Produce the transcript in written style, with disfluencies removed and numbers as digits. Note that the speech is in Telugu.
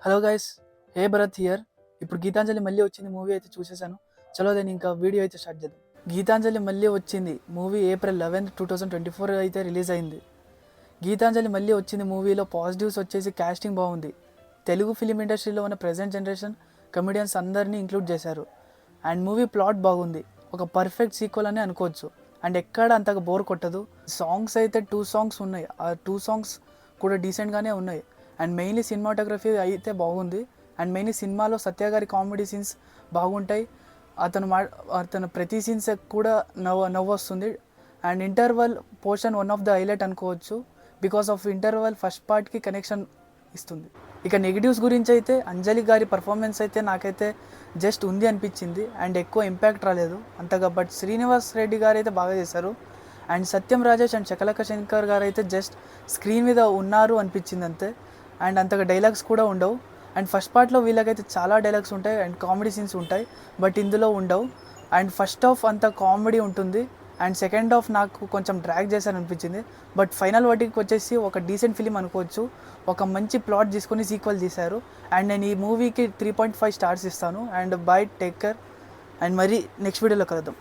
Hello guys, hey Bharat here. ఇప్పుడు గీతాంజలి మళ్ళీ వచ్చింది మూవీ అయితే చూసేసాను. చలో నేను ఇంకా వీడియో అయితే స్టార్ట్ చేద్దాం. గీతాంజలి మళ్ళీ వచ్చింది మూవీ April 11, 2024 అయితే రిలీజ్ అయింది. గీతాంజలి మళ్ళీ వచ్చింది మూవీలో పాజిటివ్స్ వచ్చేసి కాస్టింగ్ బాగుంది. తెలుగు ఫిలిం ఇండస్ట్రీలో ఉన్న ప్రెజెంట్ జనరేషన్ కమెడియన్స్ అందరినీ ఇంక్లూడ్ చేశారు. అండ్ మూవీ ప్లాట్ బాగుంది, ఒక పర్ఫెక్ట్ సీక్వెల్ అని అనుకోవచ్చు. అండ్ ఎక్కడ అంతగా బోర్ కొట్టదు. సాంగ్స్ అయితే 2 సాంగ్స్ ఉన్నాయి, ఆ 2 సాంగ్స్ కూడా డీసెంట్గానే ఉన్నాయి. అండ్ మెయిన్లీ సినిమాటోగ్రఫీ అయితే బాగుంది. అండ్ మెయిన్లీ సినిమాలో సత్య గారి కామెడీ సీన్స్ బాగుంటాయి. అతను ప్రతి సీన్స్ కూడా నవ్వు వస్తుంది. And interval portion one of the highlight అనుకోవచ్చు. బికాస్ ఆఫ్ ఇంటర్వల్ ఫస్ట్ పార్ట్కి కనెక్షన్ ఇస్తుంది. ఇక నెగిటివ్స్ గురించి అయితే అంజలి గారి పర్ఫార్మెన్స్ అయితే నాకైతే జస్ట్ ఉంది అనిపించింది. అండ్ ఎక్కువ ఇంపాక్ట్ రాలేదు అంతగా. బట్ శ్రీనివాస్ రెడ్డి గారు అయితే బాగా చేశారు. అండ్ సత్యం రాజేష్ అండ్ చకలక శంకర్ గారు అయితే జస్ట్ స్క్రీన్ మీద ఉన్నారు అనిపించింది అంతే. అండ్ అంతగా డైలాగ్స్ కూడా ఉండవు. అండ్ ఫస్ట్ పార్ట్లో వీళ్ళకైతే చాలా డైలాగ్స్ ఉంటాయి అండ్ కామెడీ సీన్స్ ఉంటాయి, బట్ ఇందులో ఉండవు. అండ్ ఫస్ట్ హాఫ్ అంత కామెడీ ఉంటుంది అండ్ సెకండ్ హాఫ్ నాకు కొంచెం డ్రాగ్ చేశాను అనిపించింది. బట్ ఫైనల్ వాటికి వచ్చేసి ఒక డీసెంట్ ఫిలిం అనుకోవచ్చు. ఒక మంచి ప్లాట్ తీసుకొని సీక్వెల్ తీశారు. అండ్ నేను ఈ మూవీకి 3.5 స్టార్స్ ఇస్తాను. And by, take care. And మరి నెక్స్ట్ వీడియోలో కలుద్దాం.